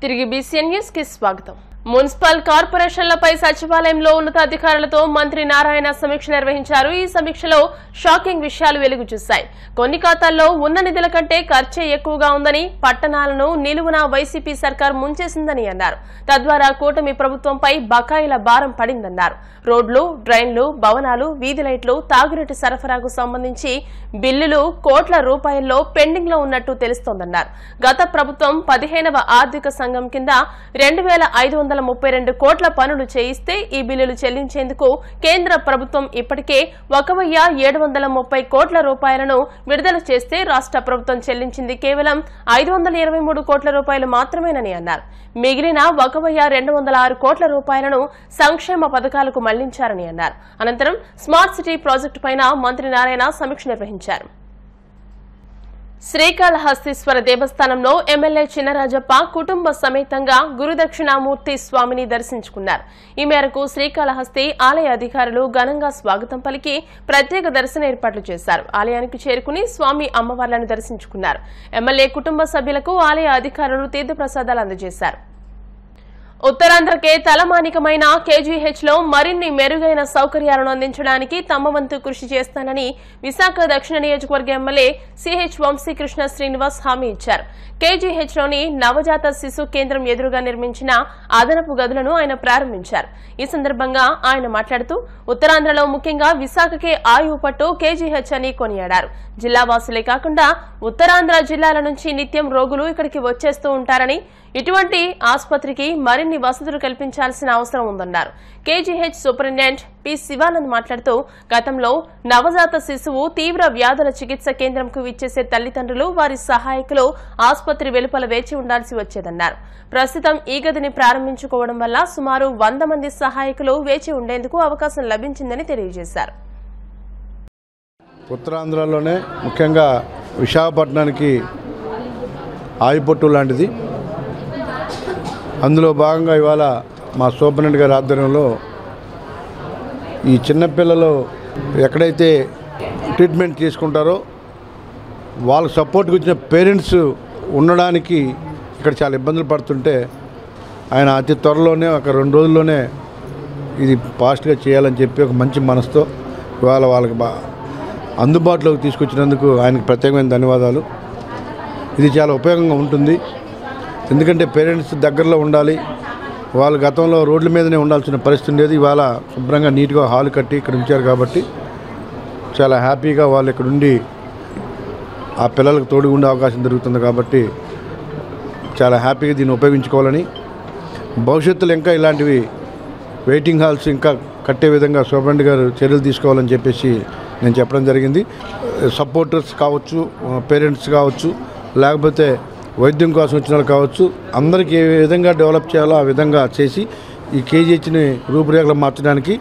తిరిగి BCN news కి స్వాగతం. మున్సిపల్ కార్పొరేషన్లపై సచివాలయంలో ఉన్నతాధికారులతో మంత్రి నారాయణ సమీక్ష నిర్వహించారు. ఈ సమీక్షలో షాకింగ్ విషయాలు వెలుగు చూశాయి. కొన్ని ఖాతాల్లో ఉన్న నిధుల కంటే ఖర్చే ఎక్కువగా ఉందని, పట్టణాలను నిలువున వైసీపీ సర్కార్ ముంచేసిందని అన్నారు. తద్వారా కూటమి ప్రభుత్వంపై బకాయిల భారం పడిందన్నారు. రోడ్లు, డ్రైన్లు, భవనాలు, వీధి లైట్లు, తాగునీటి సరఫరాకు సంబంధించి బిల్లులు కోట్ల రూపాయల్లో పెండింగ్ లో ఉన్నట్టు తెలుస్తోందన్నారు. గత ప్రభుత్వం 15వ ఆర్థిక సంఘం కింద 2532 కోట్ల పనులు చేయిస్తే ఈ బిల్లులు చెల్లించేందుకు కేంద్ర ప్రభుత్వం ఇప్పటికే 1730 కోట్ల రూపాయలను విడుదల చేస్తే రాష్ట్ర ప్రభుత్వం చెల్లించింది కేవలం 523 కోట్ల రూపాయలు మాత్రమేనని అన్నారు. మిగిలిన 1206 కోట్ల రూపాయలను సంక్షేమ పథకాలకు మళ్లించారని అన్నారు. అనంతరం స్మార్ట్ సిటీ ప్రాజెక్టు పైన మంత్రి నారాయణ సమీక్ష నిర్వహించారు. శ్రీకాళహస్తీశ్వర దేవస్థానంలో ఎమ్మెల్యే చినరాజప్ప కుటుంబ సమేతంగా గురుదక్షిణామూర్తి స్వామిని దర్శించుకున్నారు. ఈ మేరకు శ్రీకాళహస్తి ఆలయ అధికారులు ఘనంగా స్వాగతం పలికి ప్రత్యేక దర్శన ఏర్పాట్లు చేశారు. ఆలయానికి చేరుకుని స్వామి అమ్మవార్లను దర్శించుకున్నారు. ఎమ్మెల్యే కుటుంబ సభ్యులకు ఆలయ అధికారులు తీర్థప్రసాదాలు అందజేశారు. ఉత్తరాంధ్రకే తలమానికమైన కేజీహెచ్ లో మరిన్ని మెరుగైన సౌకర్యాలను అందించడానికి తమ వంతు కృషి చేస్తానని విశాఖ దక్షిణ నియోజకవర్గ ఎమ్మెల్యే సిహెచ్ వంశీకృష్ణ శ్రీనివాస్ హామీ ఇచ్చారు. కేజీహెచ్ లోని నవజాత శిశు కేంద్రం ఎదురుగా నిర్మించిన అదనపు గదులను ఆయన ప్రారంభించారు. ఈ సందర్భంగా ఆయన మాట్లాడుతూ ఉత్తరాంధ్రలో ముఖ్యంగా విశాఖకే ఆయువు పట్టు కేజీహెచ్ అని కొనియాడారు. జిల్లా వాసులే కాకుండా ఉత్తరాంధ్ర జిల్లాల నుంచి నిత్యం రోగులు ఇక్కడికి వచ్చేస్తూ ఉంటారని, ఇటువంటి ఆసుపత్రికి మరిన్ని వసతులు కల్పించాల్సిన అవసరం ఉందన్నారు. కేజీహెచ్ సూపరింటెండెంట్ పి శివానంద్ మాట్లాడుతూ గతంలో నవజాత శిశువు తీవ్ర వ్యాధుల చికిత్స కేంద్రంకు విచ్చేసే తల్లిదండ్రులు, వారి సహాయకులు ఆసుపత్రి వెలుపల వేచి ఉండాల్సి వచ్చేదన్నారు. ప్రస్తుతం ఈ గదిని ప్రారంభించుకోవడం వల్ల సుమారు 100 మంది సహాయకులు వేచి ఉండేందుకు అవకాశం లభించిందని తెలియజేశారు. ఉత్తరాంధ్రలోనే ముఖ్యంగా విశాఖపట్నానికి ఆయుపట్టు లాంటిది. అందులో భాగంగా ఇవాళ మా సూపరింటెండెంట్ గారి ఆధ్వర్యంలో ఈ చిన్నపిల్లలు ఎక్కడైతే ట్రీట్మెంట్ చేసుకుంటారో వాళ్ళ సపోర్ట్కి వచ్చిన పేరెంట్స్ ఉండడానికి ఇక్కడ చాలా ఇబ్బందులు పడుతుంటే ఆయన అతి త్వరలోనే ఒక 2 రోజుల్లోనే ఇది ఫాస్ట్గా చేయాలని చెప్పి ఒక మంచి మనసుతో ఇవాళ వాళ్ళకి అందుబాటులోకి తీసుకొచ్చినందుకు ఆయనకు ప్రత్యేకమైన ధన్యవాదాలు. ఇది చాలా ఉపయోగంగా ఉంటుంది. ఎందుకంటే పేరెంట్స్ దగ్గరలో ఉండాలి. వాళ్ళు గతంలో రోడ్ల మీదనే ఉండాల్సిన పరిస్థితి ఉండేది. ఇవాళ శుభ్రంగా నీట్గా హాల్ కట్టి ఇక్కడ ఉంచారు కాబట్టి చాలా హ్యాపీగా వాళ్ళు ఇక్కడ ఉండి ఆ పిల్లలకు తోడుగా ఉండే అవకాశం దొరుకుతుంది. కాబట్టి చాలా హ్యాపీగా దీన్ని ఉపయోగించుకోవాలని, భవిష్యత్తులో ఇంకా ఇలాంటివి వెయిటింగ్ హాల్స్ ఇంకా కట్టే విధంగా సూపరింటెండెంట్ గారు చర్యలు తీసుకోవాలని చెప్పేసి నేను చెప్పడం జరిగింది. సపోర్టర్స్ కావచ్చు, పేరెంట్స్ కావచ్చు, లేకపోతే వైద్యం కోసం వచ్చిన వాళ్ళు కావచ్చు, అందరికీ ఏ విధంగా డెవలప్ చేయాలో ఆ విధంగా చేసి ఈ కేజీహెచ్ని రూపురేఖలు మార్చడానికి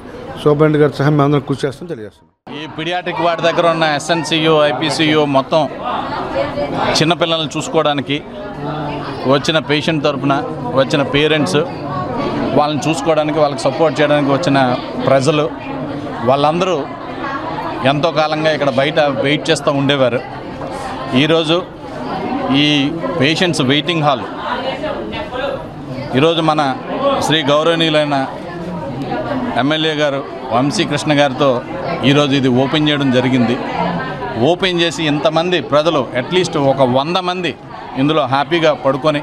సూపరింటెండెంట్ గారి సహాయం అందరం కృషి చేస్తాం తెలియజేస్తాం. ఈ పిడియాట్రిక్ వార్డ్ దగ్గర ఉన్న ఎస్ఎన్సియు, ఐపీసీయు మొత్తం చిన్నపిల్లల్ని చూసుకోవడానికి వచ్చిన పేషెంట్ తరఫున వచ్చిన పేరెంట్స్, వాళ్ళని చూసుకోవడానికి, వాళ్ళకి సపోర్ట్ చేయడానికి వచ్చిన ప్రజలు, వాళ్ళందరూ ఎంతో కాలంగా ఇక్కడ బయట వెయిట్ చేస్తూ ఉండేవారు. ఈరోజు ఈ పేషెంట్స్ వెయిటింగ్ హాల్ ఈరోజు మన శ్రీ గౌరవనీయులైన ఎమ్మెల్యే గారు వంశీకృష్ణ గారితో ఈరోజు ఇది ఓపెన్ చేయడం జరిగింది. ఓపెన్ చేసి ఇంతమంది ప్రజలు అట్లీస్ట్ ఒక 100 మంది ఇందులో హ్యాపీగా పడుకొని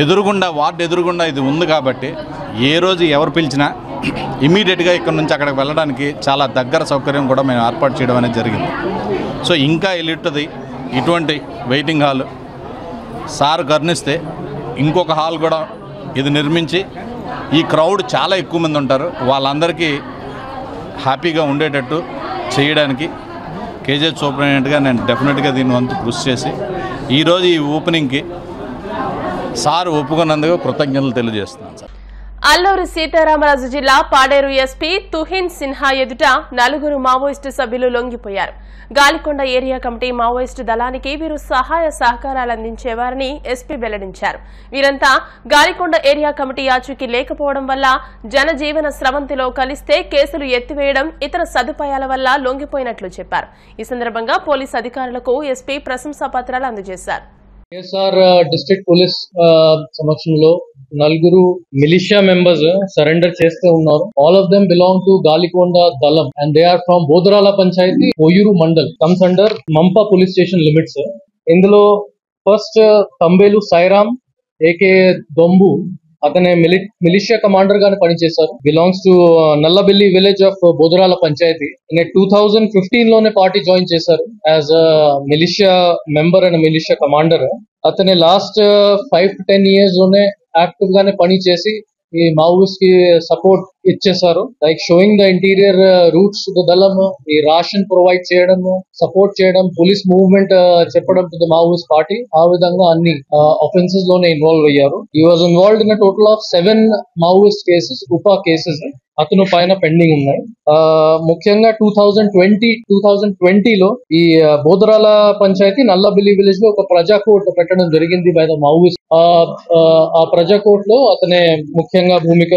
ఎదురుగుండా వార్డు ఎదురుగుండా ఇది ఉంది కాబట్టి ఏ రోజు ఎవరు పిలిచినా ఇమీడియట్గా ఇక్కడ నుంచి అక్కడికి వెళ్ళడానికి చాలా దగ్గర సౌకర్యం కూడా మేము ఏర్పాటు చేయడం అనేది జరిగింది. సో ఇంకా ఎలిట్ది ఇటువంటి వెయిటింగ్ హాల్ సార్ కరుణిస్తే ఇంకొక హాల్ కూడా ఇది నిర్మించి ఈ క్రౌడ్ చాలా ఎక్కువ మంది ఉంటారు, వాళ్ళందరికీ హ్యాపీగా ఉండేటట్టు చేయడానికి కేజీహెచ్ సూపరింటెండెంట్గా నేను డెఫినెట్గా దీని వంతు కృషి చేసి ఈరోజు ఈ ఓపెనింగ్కి సార్ ఒప్పుకున్నందుకు కృతజ్ఞతలు తెలియజేస్తున్నాను. సార్ అల్లూరి సీతారామరాజు జిల్లా పాడేరు ఎస్పీ తుహిన్ సిన్హా ఎదుట 4 మావోయిస్టు సభ్యులు లొంగిపోయారు. గాలికొండ ఏరియా కమిటీ మావోయిస్టు దళానికి వీరు సహాయ సహకారాలు అందించేవారని ఎస్పీ వెల్లడించారు. వీరంతా గాలికొండ ఏరియా కమిటీ ఆచూకీ లేకపోవడం వల్ల జనజీవన స్రవంతిలో కలిస్తే కేసులు ఎత్తివేయడం, ఇతర సదుపాయాల వల్ల లొంగిపోయినట్లు చెప్పారు. ఈ సందర్భంగా పోలీసు అధికారులకు ఎస్పీ ప్రశంసా పత్రాలు అందజేశారు. KSR డిస్ట్రిక్ట్ పోలీస్ సమక్షంలో నలుగురు మిలిషియా మెంబర్స్ సరెండర్ చేస్తూ ఉన్నారు. All of them belong to Galikonda dalam and they are from Bodarala panchayat Koyyuru mandal comes under Mampa police station limits. ఇందులో ఫస్ట్ తంబేలు సాయిరామ్ ఏకే దొంబు అతనే మిలిషియా కమాండర్ గానే పనిచేశారు. Belongs to Nallabelli village of Bodarala panchayat. 2015 లోనే పార్టీ జాయిన్ చేశారు as a militia member and militia commander. అతని లాస్ట్ 5 to 10 years లోనే active గానే పని చేసి ఈ మావోయిస్ట్ కి సపోర్ట్ ఇచ్చేసారు. Like showing the interior routes to the dalam, ఈ రాషన్ ప్రొవైడ్ చేయడం, సపోర్ట్ చేయడం, పోలీస్ మూవ్మెంట్ చెప్పడం టు ద మావోయిస్ట్ పార్టీ. ఆ విధంగా అన్ని ఆఫెన్సెస్ లోనే ఇన్వాల్వ్ అయ్యారు. He was involved in total of 7 Maoist cases, UAPA cases అతను పైన పెండింగ్ ఉన్నాయి. ముఖ్యంగా 2020లో ఈ బోదరాల పంచాయతీ నల్లబెల్లి విలేజ్ లో ఒక ప్రజా కోర్టు పెట్టడం జరిగింది బై ద మావోయిస్ట్. ఆ ప్రజా కోర్ట్ లో అతనే ముఖ్యంగా భూమిక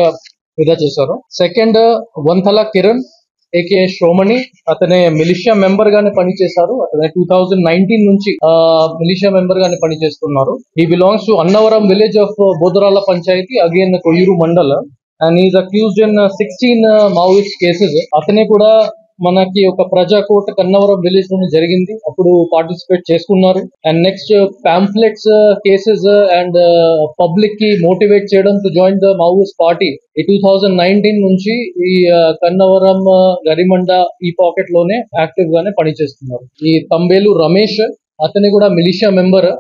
విధా చేశారు. సెకండ్ వంతల కిరణ్ ఏకే శ్రోమణి, అతనే మిలిషియా మెంబర్ గానే పనిచేశారు. అతనే 2019 నుంచి మిలిషియా మెంబర్ గానే పనిచేస్తున్నారు. He belongs to Annavaram village of Bodarala panchayat, again Koyyuru mandal. And is accused in 16 Maoist cases. అతనే కూడా మనకి ఒక ప్రజా కోర్టు కన్నవరం విలేజ్ లోనే జరిగింది, అప్పుడు పార్టిసిపేట్ చేసుకున్నారు. And next pamphlets cases and public కి మోటివేట్ చేయడం to join the Maoist party. ఈ 2019 నుంచి ఈ కన్నవరం, గరిమండ ఈ పాకెట్ లోనే యాక్టివ్ గానే పనిచేస్తున్నారు. ఈ తంబేలు రమేష్ అతని కూడా militia member.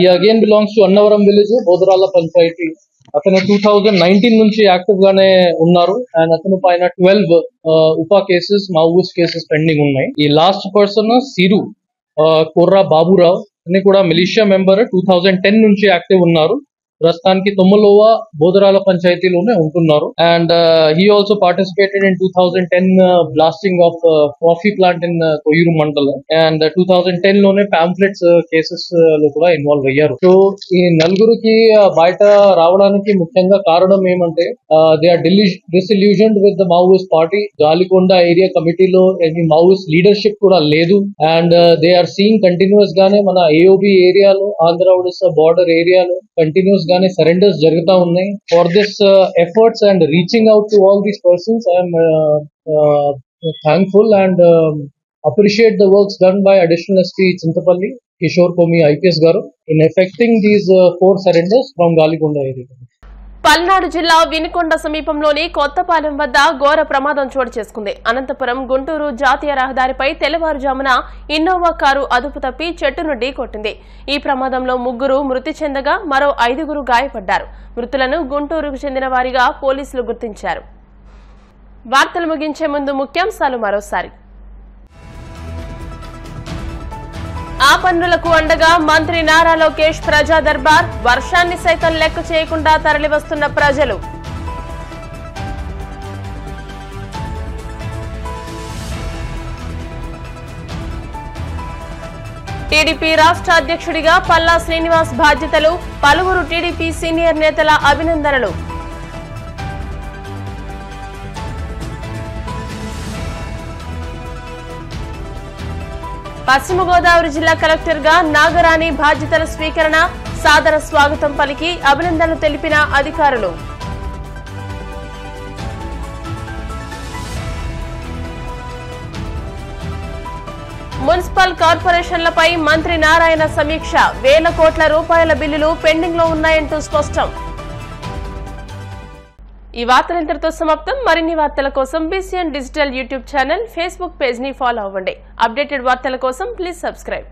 He again belongs to Annavaram village Bodarala panchayat. అతను 2019 నుంచి యాక్టివ్ గానే ఉన్నారు. అండ్ అతను పైన 12 ఉపా కేసెస్, మావోయిస్ట్ కేసెస్ పెండింగ్ ఉన్నాయి. ఈ లాస్ట్ పర్సన్ సిరు కొర్రా బాబురావు, అతని కూడా మిలిషియా మెంబర్. 2010 నుంచి యాక్టివ్ ఉన్నారు. ప్రస్తుతానికి తొమ్మలోవా బోదరాల పంచాయతీలోనే ఉంటున్నారు. And he also participated in 2010 blasting of coffee plant in Koyyuru mandal. And 2010 లోనే పాంఫ్లెట్స్ కేసెస్ లో కూడా ఇన్వాల్వ్ అయ్యారు. సో ఈ నలుగురికి బయట రావడానికి ముఖ్యంగా కారణం ఏమంటే they are disillusioned with the Maoist party. Galikonda area కమిటీలో ఎనీ మావోయిస్ట్ లీడర్షిప్ కూడా లేదు. And they are seeing continuous గానే మన ఏఓబి ఏరియాలో, ఆంధ్ర ఒడిశా బార్డర్ ఏరియాలో కంటిన్యూస్ గానే సరెండర్స్ జరుగుతా ఉన్నాయి. For this efforts and reaching out to all these persons I'm thankful and appreciate the works done by Additional SP Chintapalli Kishore Komi IPS garu in effecting these 4 surrenders from Galikonda area. Palnadu జిల్లా వినుకొండ సమీపంలోని కొత్తపాలెం వద్ద ఘోర ప్రమాదం చోటు చేసుకుంది. అనంతపురం గుంటూరు జాతీయ రహదారిపై తెల్లవారుజామున ఇన్నోవా కారు అదుపు తప్పి చెట్టును ఢీకొట్టింది. ఈ ప్రమాదంలో 3 మృతి చెందగా మరో 5 గాయపడ్డారు. మృతులను గుంటూరుకు చెందిన వారిగా పోలీసులు గుర్తించారు. వార్తలు ముగించే ముందు ముఖ్యాంశాలు మరోసారి. ఆ పన్నులకు అండగా మంత్రి నారా లోకేష్ ప్రజా దర్బార్, వర్షాన్ని సైతం లెక్క చేయకుండా తరలివస్తున్న ప్రజలు. టీడీపీ రాష్ట్ర అధ్యక్షుడిగా పల్లా శ్రీనివాస్ బాధ్యతలు, పలువురు టీడీపీ సీనియర్ నేతల అభినందనలు. పశ్చిమ గోదావరి జిల్లా కలెక్టర్ గా నాగరాణి బాధ్యతల స్వీకరణ, సాదర స్వాగతం పలికి అభినందనలు తెలిపిన అధికారులు. మున్సిపల్ కార్పొరేషన్లపై మంత్రి నారాయణ సమీక్ష, వేల కోట్ల రూపాయల బిల్లులు పెండింగ్ లో ఉన్నాయంటూ స్పష్టం. ఈ వార్తలు ఇంతటితో సమాప్తం. మరిన్ని వార్తల కోసం BCN digital YouTube channel, Facebook page ని ఫాలో అవ్వండి. అప్డేటెడ్ వార్తల కోసం ప్లీజ్ సబ్స్క్రైబ్.